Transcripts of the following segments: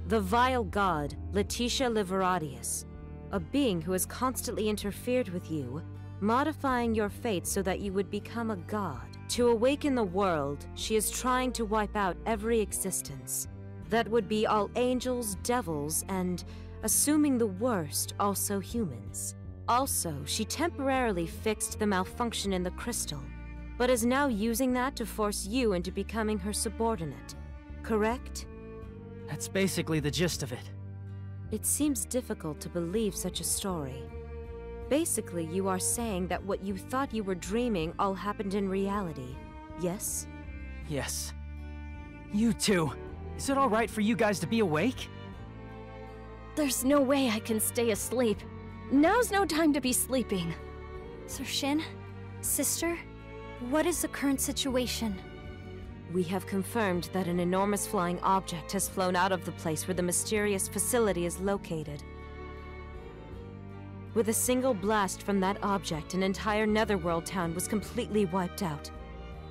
The vile god, Letitia Liveradius, a being who has constantly interfered with you, modifying your fate so that you would become a god. To awaken the world, she is trying to wipe out every existence. That would be all angels, devils, and, assuming the worst, also humans. Also, she temporarily fixed the malfunction in the crystal, but is now using that to force you into becoming her subordinate. Correct? That's basically the gist of it. It seems difficult to believe such a story. Basically, you are saying that what you thought you were dreaming all happened in reality, yes? Yes. You two, is it alright for you guys to be awake? There's no way I can stay asleep. Now's no time to be sleeping. Sir Shin? Sister? What is the current situation? We have confirmed that an enormous flying object has flown out of the place where the mysterious facility is located. With a single blast from that object, an entire Netherworld town was completely wiped out.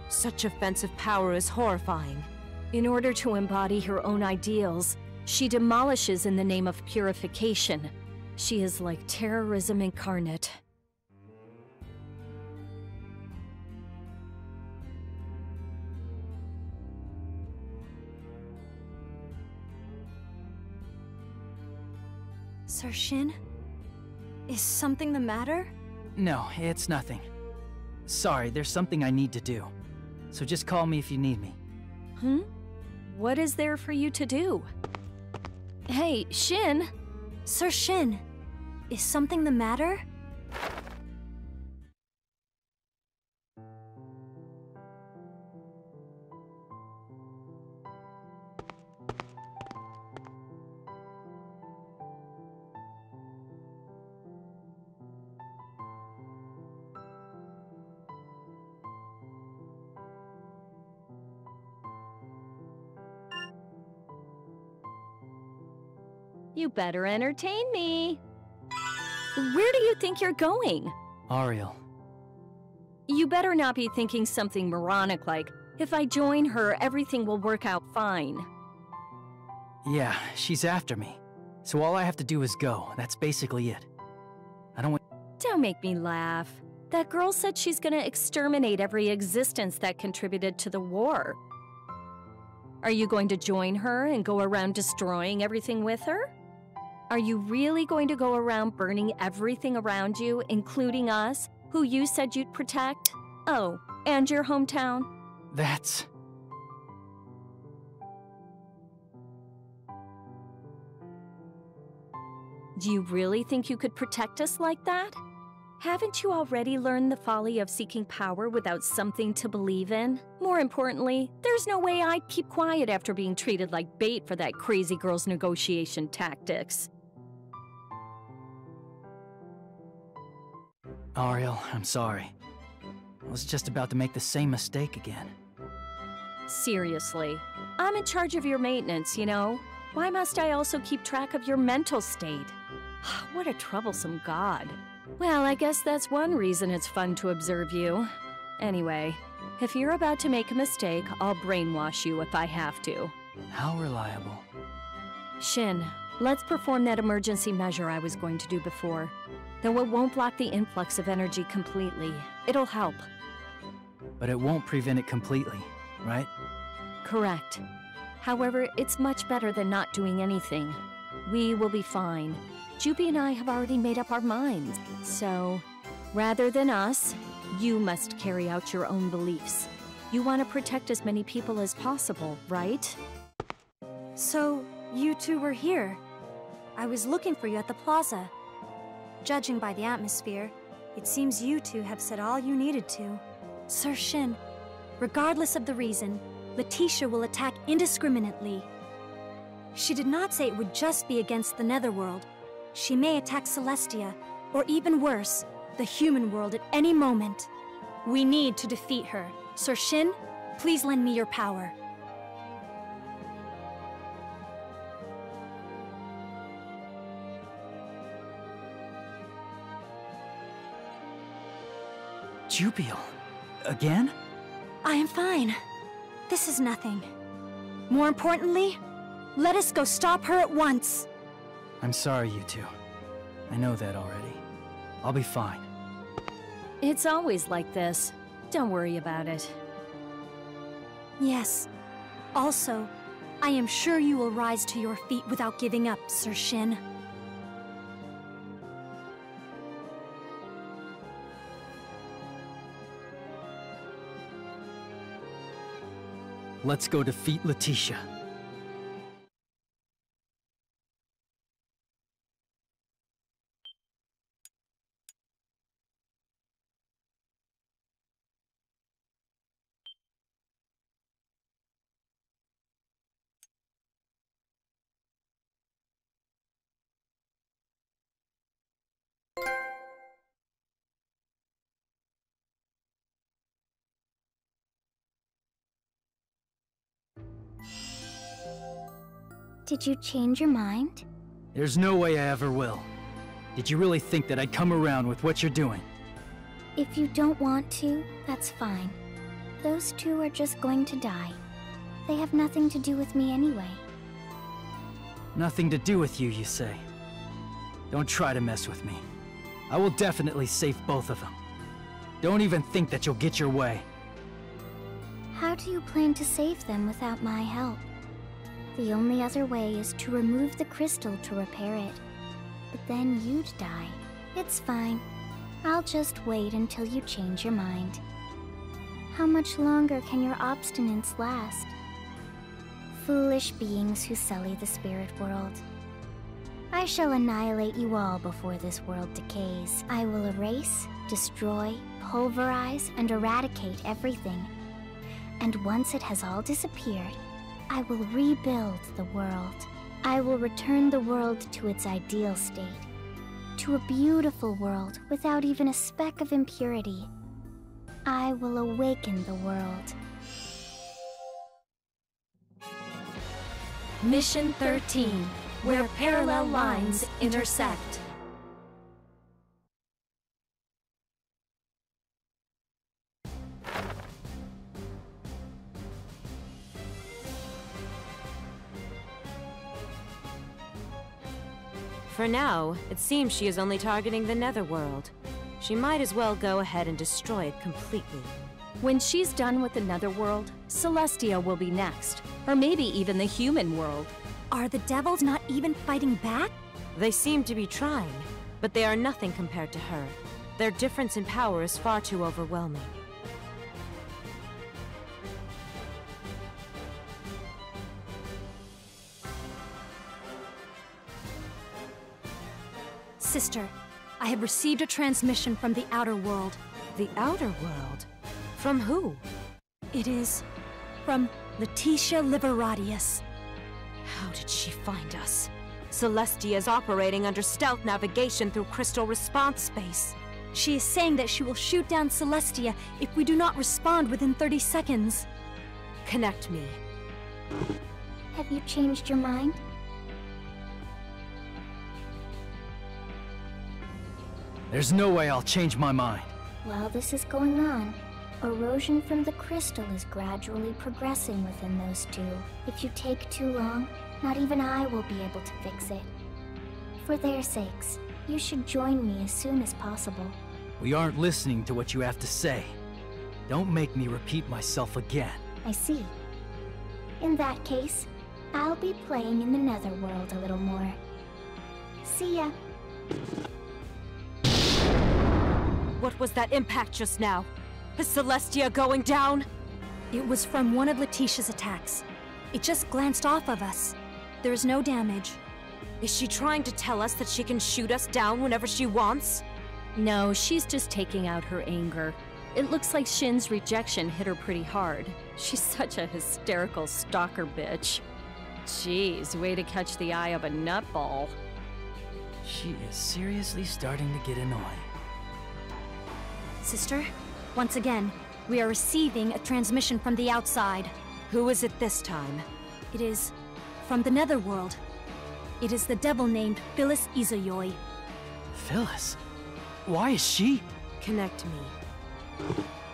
Such offensive power is horrifying. In order to embody her own ideals, she demolishes in the name of purification. She is like terrorism incarnate. Sir Shin? Is something the matter? No, it's nothing. Sorry, there's something I need to do. So just call me if you need me. What is there for you to do? Hey, Shin! Sir Shin, is something the matter? You better entertain me. Where do you think you're going? Ariel. You better not be thinking something moronic like, if I join her, everything will work out fine. Yeah, she's after me. So all I have to do is go. That's basically it. I don't want... Don't make me laugh. That girl said she's gonna exterminate every existence that contributed to the war. Are you going to join her and go around destroying everything with her? Are you really going to go around burning everything around you, including us, who you said you'd protect? Oh, and your hometown? That's... Do you really think you could protect us like that? Haven't you already learned the folly of seeking power without something to believe in? More importantly, there's no way I'd keep quiet after being treated like bait for that crazy girl's negotiation tactics. Ariel, I'm sorry. I was just about to make the same mistake again. Seriously, I'm in charge of your maintenance, you know? Why must I also keep track of your mental state? What a troublesome god. Well, I guess that's one reason it's fun to observe you. Anyway, if you're about to make a mistake, I'll brainwash you if I have to. How reliable. Shin, let's perform that emergency measure I was going to do before. Though it won't block the influx of energy completely. It'll help. But it won't prevent it completely, right? Correct. However, it's much better than not doing anything. We will be fine. Jupi and I have already made up our minds. So, rather than us, you must carry out your own beliefs. You want to protect as many people as possible, right? So, you two were here. I was looking for you at the plaza. Judging by the atmosphere, it seems you two have said all you needed to. Sir Shin, regardless of the reason, Letitia will attack indiscriminately. She did not say it would just be against the Netherworld. She may attack Celestia, or even worse, the human world at any moment. We need to defeat her. Sir Shin, please lend me your power. Jupiel? Again? I am fine. This is nothing. More importantly, Let us go stop her at once! I'm sorry, you two. I know that already. I'll be fine. It's always like this. Don't worry about it. Yes. Also, I am sure you will rise to your feet without giving up, Sir Shin. Let's go defeat Letitia. Did you change your mind? There's no way I ever will. Did you really think that I'd come around with what you're doing? If you don't want to, that's fine. Those two are just going to die. They have nothing to do with me anyway. Nothing to do with you, you say? Don't try to mess with me. I will definitely save both of them. Don't even think that you'll get your way. How do you plan to save them without my help? The only other way is to remove the crystal to repair it. But then you'd die. It's fine. I'll just wait until you change your mind. How much longer can your obstinance last? Foolish beings who sully the spirit world. I shall annihilate you all before this world decays. I will erase, destroy, pulverize, and eradicate everything. And once it has all disappeared, I will rebuild the world. I will return the world to its ideal state. To a beautiful world without even a speck of impurity. I will awaken the world. Mission 13, where parallel lines intersect. For now, it seems she is only targeting the Netherworld. She might as well go ahead and destroy it completely. When she's done with the Netherworld, Celestia will be next. Or maybe even the human world. Are the devils not even fighting back? They seem to be trying, but they are nothing compared to her. Their difference in power is far too overwhelming. Sister, I have received a transmission from the outer world. The outer world? From who? It is from Letitia Liveradius. How did she find us? Celestia is operating under stealth navigation through crystal response space. She is saying that she will shoot down Celestia if we do not respond within 30 seconds. Connect me. Have you changed your mind? There's no way I'll change my mind. While this is going on, erosion from the crystal is gradually progressing within those two. If you take too long, not even I will be able to fix it. For their sakes, you should join me as soon as possible. We aren't listening to what you have to say. Don't make me repeat myself again. I see. In that case, I'll be playing in the Netherworld a little more. See ya. What was that impact just now? Is Celestia going down? It was from one of Letitia's attacks. It just glanced off of us. There is no damage. Is she trying to tell us that she can shoot us down whenever she wants? No, she's just taking out her anger. It looks like Shin's rejection hit her pretty hard. She's such a hysterical stalker bitch. Jeez, way to catch the eye of a nutball. She is seriously starting to get annoying. Sister, once again, we are receiving a transmission from the outside. Who is it this time? It is from the Netherworld. It is the devil named Phyllis Izayoi. Phyllis? Why is she? Connect me.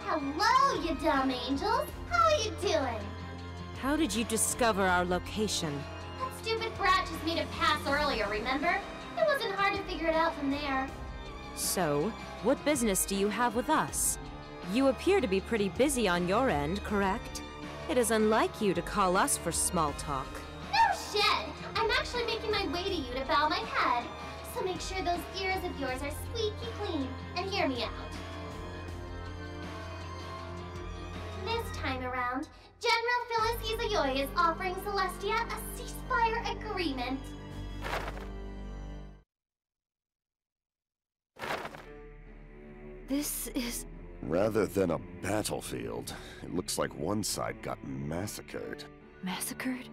Hello, you dumb angels! How are you doing? How did you discover our location? That's scratches made a pass earlier, remember? It wasn't hard to figure it out from there. So, what business do you have with us? You appear to be pretty busy on your end, correct? It is unlike you to call us for small talk. No shit! I'm actually making my way to you to bow my head. So make sure those ears of yours are squeaky clean, and hear me out. This time around, General Phyllis Izayoi is offering Celestia a ceasefire agreement. This is... Rather than a battlefield, it looks like one side got massacred. massacred?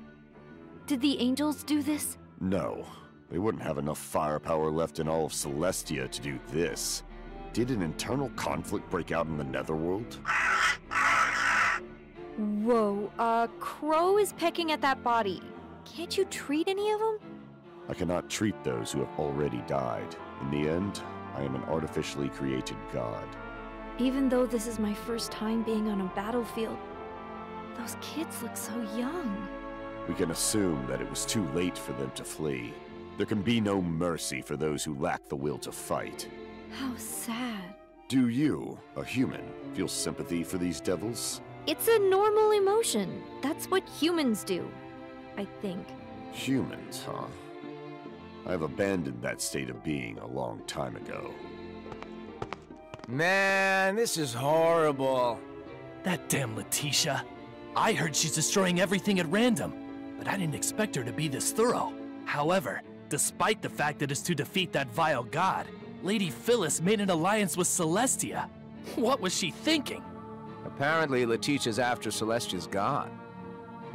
Did the angels do this? No. They wouldn't have enough firepower left in all of Celestia to do this. Did an internal conflict break out in the Netherworld? Whoa, Crow is pecking at that body. Can't you treat any of them? I cannot treat those who have already died. In the end, I am an artificially created god. Even though this is my first time being on a battlefield, those kids look so young. We can assume that it was too late for them to flee. There can be no mercy for those who lack the will to fight. How sad. Do you, a human, feel sympathy for these devils? It's a normal emotion. That's what humans do, I think. Humans, huh? I've abandoned that state of being a long time ago. Man, this is horrible. That damn Letitia. I heard she's destroying everything at random, but I didn't expect her to be this thorough. However, despite the fact that it's to defeat that vile god, Lady Phyllis made an alliance with Celestia. What was she thinking? Apparently, Letitia's after Celestia's god.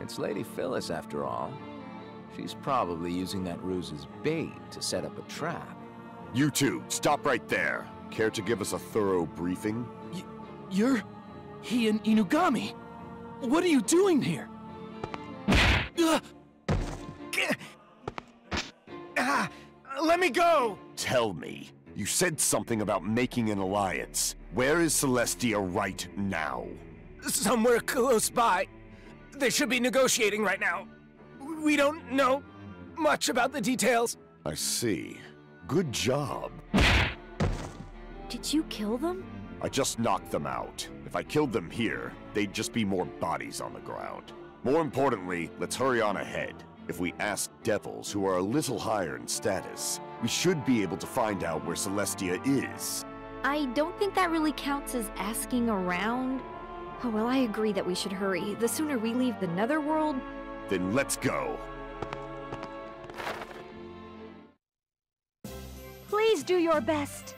It's Lady Phyllis, after all. She's probably using that ruse as bait to set up a trap. You two, stop right there. Care to give us a thorough briefing? You're... he and Inugami. What are you doing here? Let me go! Tell me. You said something about making an alliance. Where is Celestia right now? Somewhere close by. They should be negotiating right now. We don't know much about the details. I see. Good job. Did you kill them? I just knocked them out. If I killed them here, they'd just be more bodies on the ground. More importantly, let's hurry on ahead. If we ask devils who are a little higher in status, we should be able to find out where Celestia is. I don't think that really counts as asking around. Oh, well, I agree that we should hurry. The sooner we leave the Netherworld... Then let's go. Please do your best.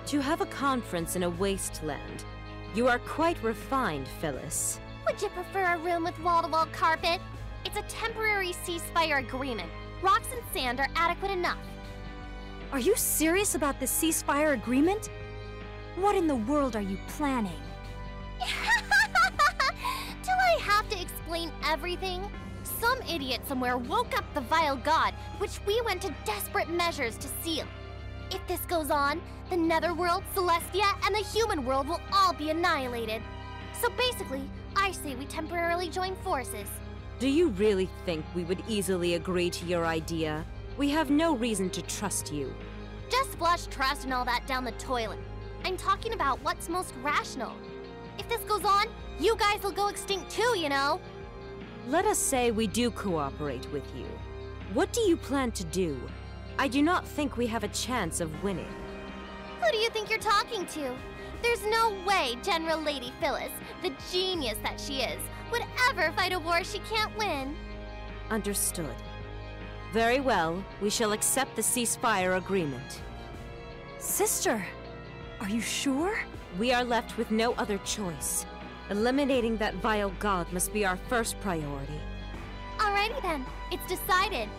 To have a conference in a wasteland. You are quite refined, Phyllis. Would you prefer a room with wall-to-wall carpet? It's a temporary ceasefire agreement. Rocks and sand are adequate enough. Are you serious about the ceasefire agreement? What in the world are you planning? Do I have to explain everything? Some idiot somewhere woke up the vile god, which we went to desperate measures to seal. If this goes on, the Netherworld, Celestia, and the human world will all be annihilated. So basically, I say we temporarily join forces. Do you really think we would easily agree to your idea? We have no reason to trust you. Just flush trust and all that down the toilet. I'm talking about what's most rational. If this goes on, you guys will go extinct too, you know? Let us say we do cooperate with you. What do you plan to do? I do not think we have a chance of winning. Who do you think you're talking to? There's no way General Lady Phyllis, the genius that she is, would ever fight a war she can't win. Understood. Very well. We shall accept the ceasefire agreement. Sister, are you sure? We are left with no other choice. Eliminating that vile god must be our first priority. Alrighty then, it's decided.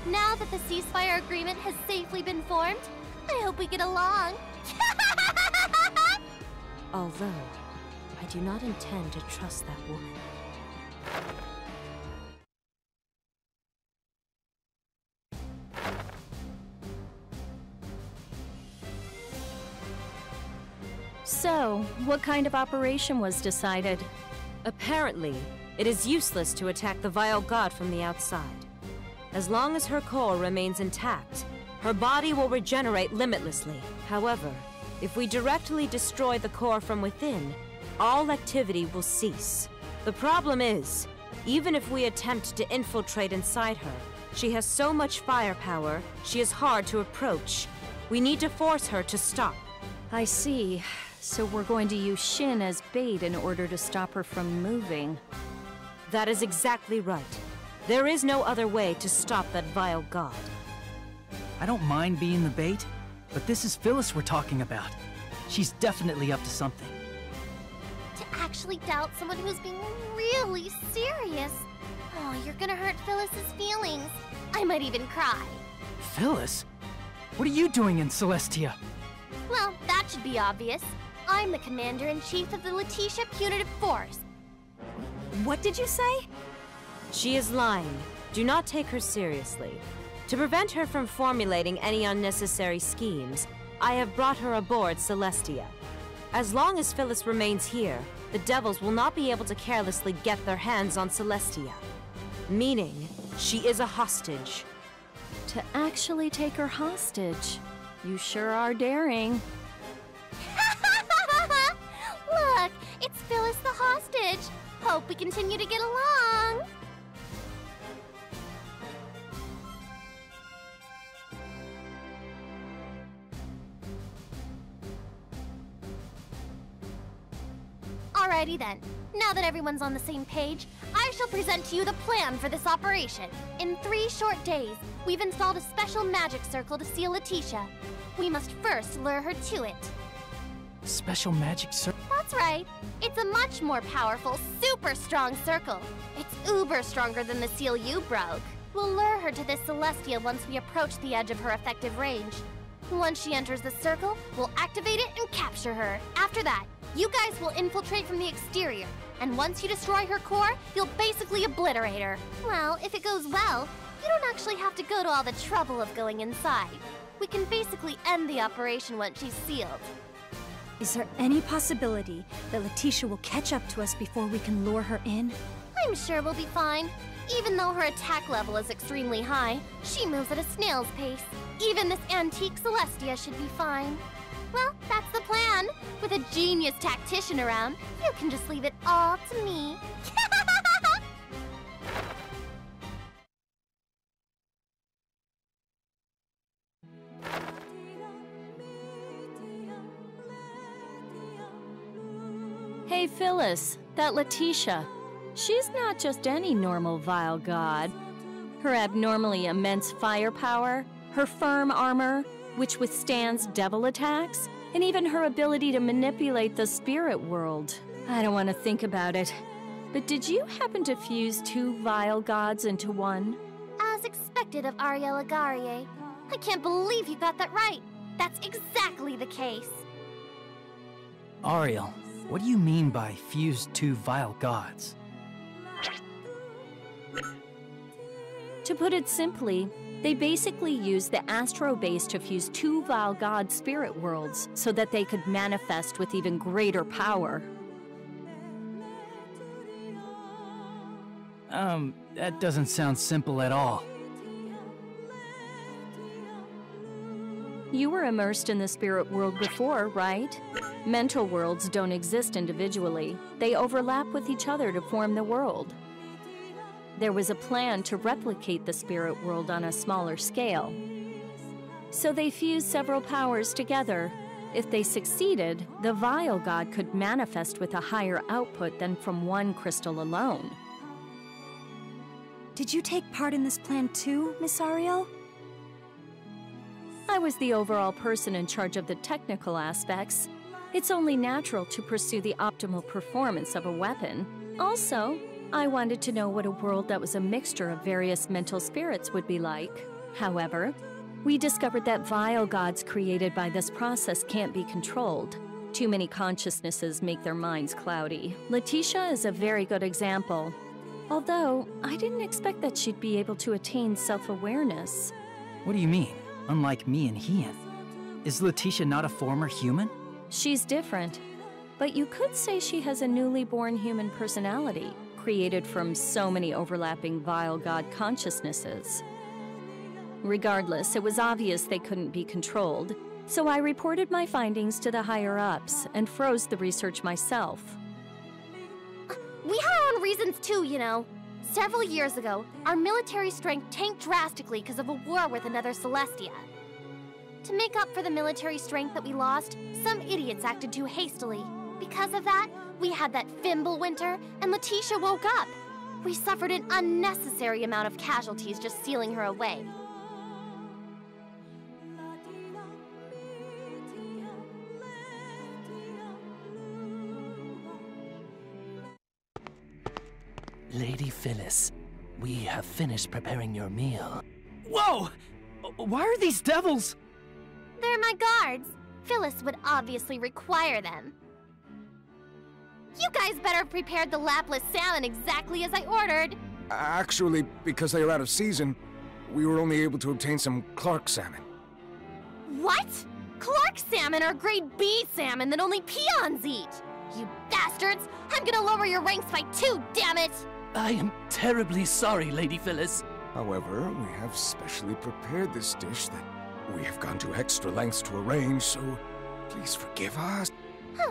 Now that the ceasefire agreement has safely been formed, I hope we get along. Although, I do not intend to trust that woman. So, what kind of operation was decided? Apparently, it is useless to attack the vile god from the outside. As long as her core remains intact, her body will regenerate limitlessly. However, if we directly destroy the core from within, all activity will cease. The problem is, even if we attempt to infiltrate inside her, she has so much firepower, she is hard to approach. We need to force her to stop. I see. So we're going to use Shin as bait in order to stop her from moving. That is exactly right. There is no other way to stop that vile god. I don't mind being the bait, but this is Phyllis we're talking about. She's definitely up to something. To actually doubt someone who's being really serious. Oh, you're gonna hurt Phyllis's feelings. I might even cry. Phyllis? What are you doing in Celestia? Well, that should be obvious. I'm the Commander-in-Chief of the Letitia Punitive Force. What did you say? She is lying. Do not take her seriously. To prevent her from formulating any unnecessary schemes, I have brought her aboard Celestia. As long as Phyllis remains here, the devils will not be able to carelessly get their hands on Celestia. Meaning, she is a hostage. To actually take her hostage? You sure are daring. Look, it's Phyllis the hostage. Hope we continue to get along. Alrighty then. Now that everyone's on the same page, I shall present to you the plan for this operation. In 3 short days, we've installed a special magic circle to seal Letitia. We must first lure her to it. Special magic circle? That's right. It's a much more powerful, super strong circle. It's uber stronger than the seal you broke. We'll lure her to this Celestia once we approach the edge of her effective range. Once she enters the circle, we'll activate it and capture her. After that, you guys will infiltrate from the exterior. And once you destroy her core, you'll basically obliterate her. Well, if it goes well, you don't actually have to go to all the trouble of going inside. We can basically end the operation once she's sealed. Is there any possibility that Letitia will catch up to us before we can lure her in? I'm sure we'll be fine. Even though her attack level is extremely high, she moves at a snail's pace. Even this antique Celestia should be fine. Well, that's the plan. With a genius tactician around, you can just leave it all to me. Hey Phyllis, that Letitia. She's not just any normal vile god. Her abnormally immense firepower, her firm armor, which withstands devil attacks, and even her ability to manipulate the spirit world. I don't want to think about it. But did you happen to fuse 2 vile gods into one? As expected of Ariel Agarie. I can't believe you got that right. That's exactly the case. Ariel, what do you mean by fused 2 vile gods? To put it simply, they basically used the Astro Base to fuse 2 vile god spirit worlds so that they could manifest with even greater power. That doesn't sound simple at all. You were immersed in the spirit world before, right? Mental worlds don't exist individually. They overlap with each other to form the world. There was a plan to replicate the spirit world on a smaller scale. So they fused several powers together. If they succeeded, the vile god could manifest with a higher output than from one crystal alone. Did you take part in this plan too, Miss Ariel? I was the overall person in charge of the technical aspects. It's only natural to pursue the optimal performance of a weapon. Also, I wanted to know what a world that was a mixture of various mental spirits would be like. However, we discovered that vile gods created by this process can't be controlled. Too many consciousnesses make their minds cloudy. Letitia is a very good example. Although, I didn't expect that she'd be able to attain self-awareness. What do you mean? Unlike me and Hien. Is Letitia not a former human? She's different. But you could say she has a newly born human personality, created from so many overlapping vile god consciousnesses. Regardless, it was obvious they couldn't be controlled, so I reported my findings to the higher-ups and froze the research myself. We had our own reasons too, you know. Several years ago, our military strength tanked drastically because of a war with another Celestia. To make up for the military strength that we lost, some idiots acted too hastily. Because of that, we had that Fimble winter, and Letitia woke up. We suffered an unnecessary amount of casualties just sealing her away. Lady Phyllis, we have finished preparing your meal. Whoa! Why are these devils? They're my guards. Phyllis would obviously require them. You guys better have prepared the lapless salmon exactly as I ordered. Actually, because they are out of season, we were only able to obtain some Clark salmon. What? Clark salmon are grade B salmon that only peons eat. You bastards! I'm gonna lower your ranks by 2, damn it! I am terribly sorry, Lady Phyllis. However, we have specially prepared this dish that we have gone to extra lengths to arrange, so please forgive us. Huh.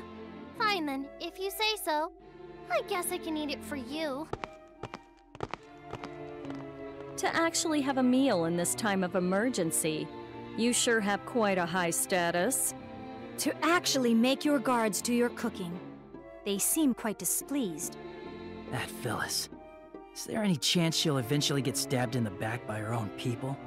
Fine then, if you say so. I guess I can eat it for you. To actually have a meal in this time of emergency, you sure have quite a high status. To actually make your guards do your cooking. They seem quite displeased. That Phyllis. Is there any chance she'll eventually get stabbed in the back by her own people?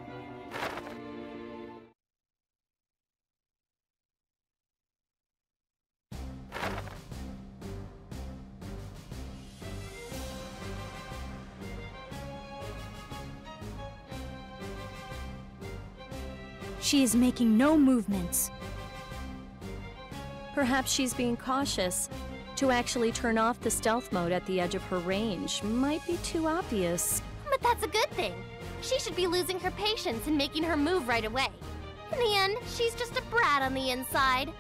She is making no movements. Perhaps she's being cautious. To actually turn off the stealth mode at the edge of her range might be too obvious. But that's a good thing. She should be losing her patience and making her move right away. In the end, she's just a brat on the inside.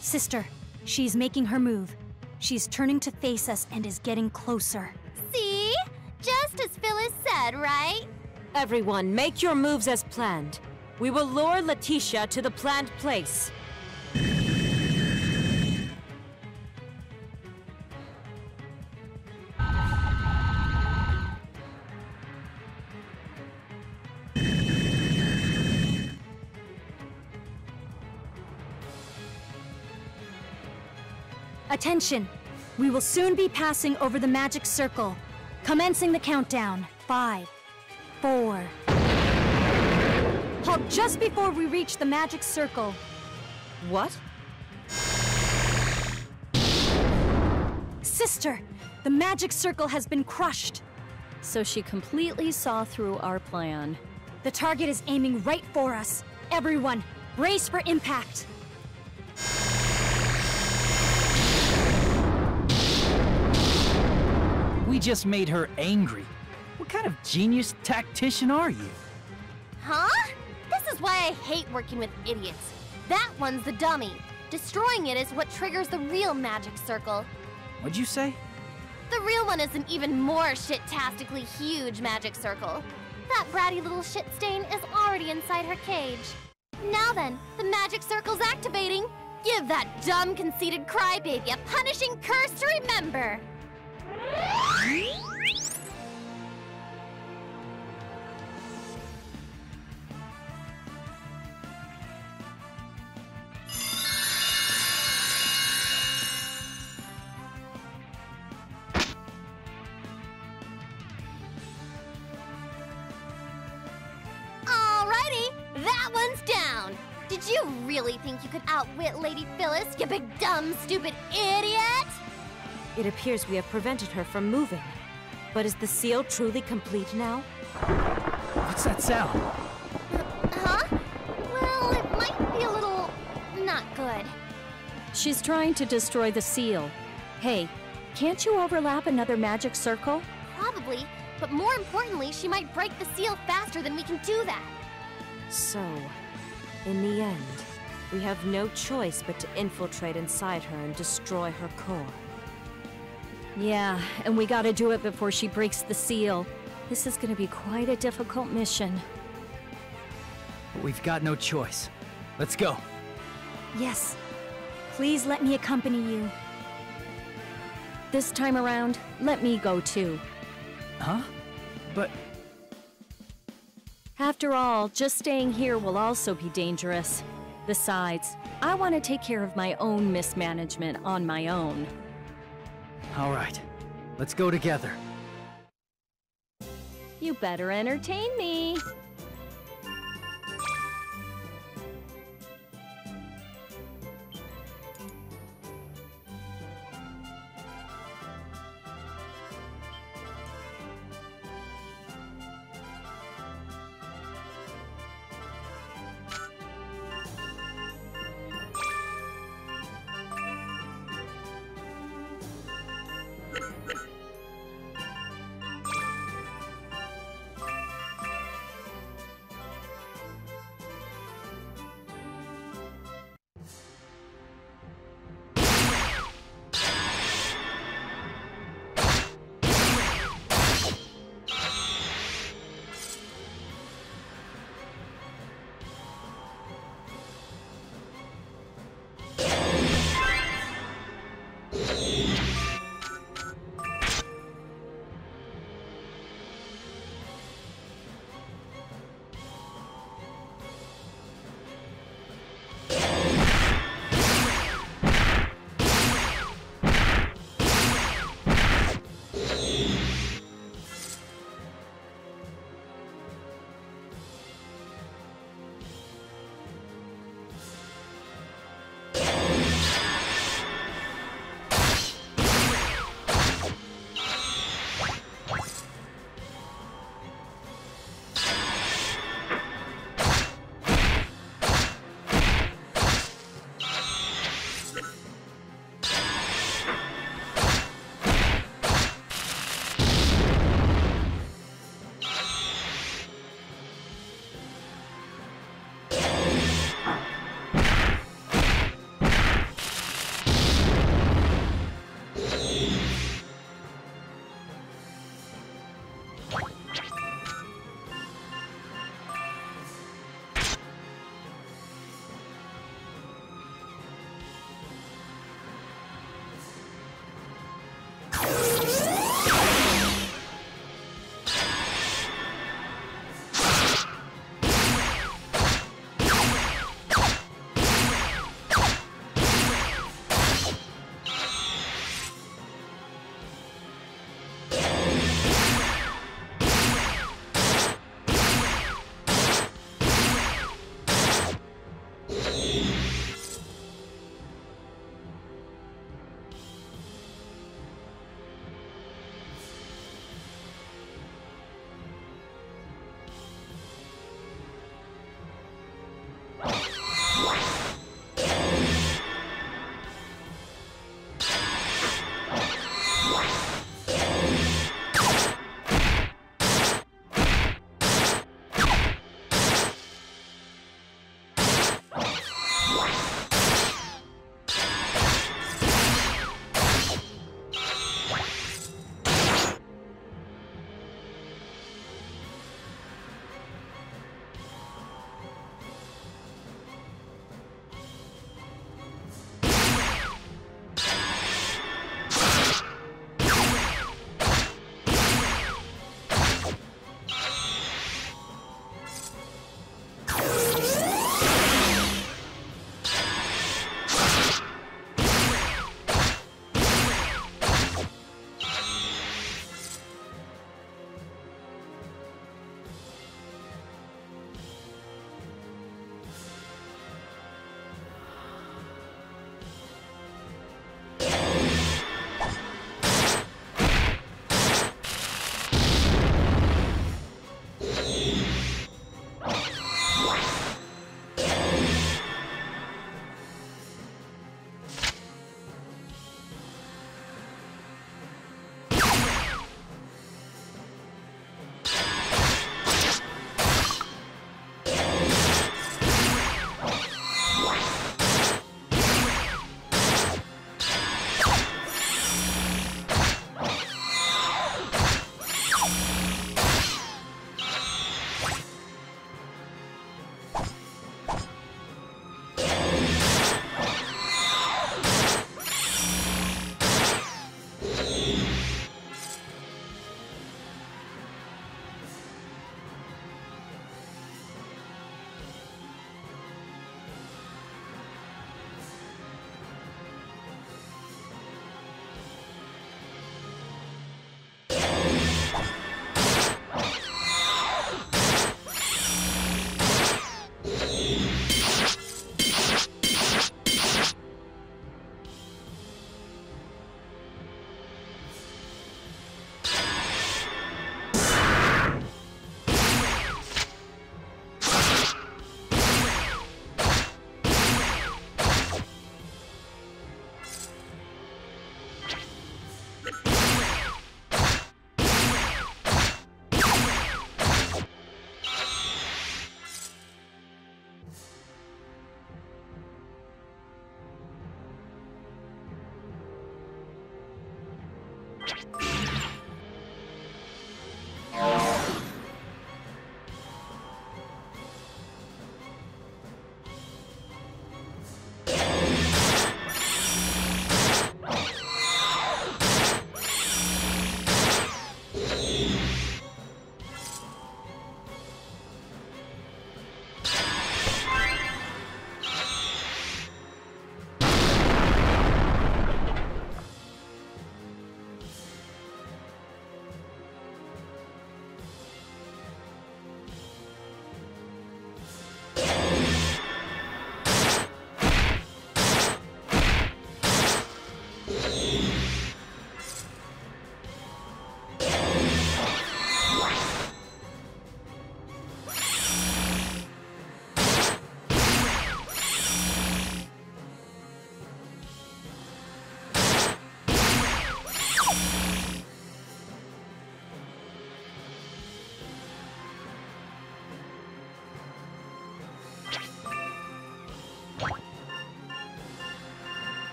Sister, she's making her move. She's turning to face us and is getting closer. See? Just as Phyllis said, right? Everyone, make your moves as planned. We will lure Letitia to the planned place. Attention! We will soon be passing over the magic circle. Commencing the countdown. 5, 4... Halt just before we reach the magic circle. What? Sister, the magic circle has been crushed. So she completely saw through our plan. The target is aiming right for us. Everyone, brace for impact. We just made her angry. What kind of genius tactician are you? Huh? This is why I hate working with idiots. That one's the dummy. Destroying it is what triggers the real magic circle. What'd you say? The real one is an even more shit-tastically huge magic circle. That bratty little shit stain is already inside her cage. Now then, the magic circle's activating. Give that dumb, conceited crybaby a punishing curse to remember. think you could outwit Lady Phyllis, you big dumb stupid idiot? It appears we have prevented her from moving. But is the seal truly complete now? What's that sound? Huh? Well, it might be a little... not good. She's trying to destroy the seal. Hey, can't you overlap another magic circle? Probably, but more importantly, she might break the seal faster than we can do that. So, in the end, we have no choice but to infiltrate inside her and destroy her core. Yeah, and we gotta do it before she breaks the seal. This is gonna be quite a difficult mission. But we've got no choice. Let's go. Yes. Please let me accompany you. This time around, let me go too. Huh? But... After all, just staying here will also be dangerous. Besides, I want to take care of my own mismanagement on my own. all right. Let's go together. You better entertain me.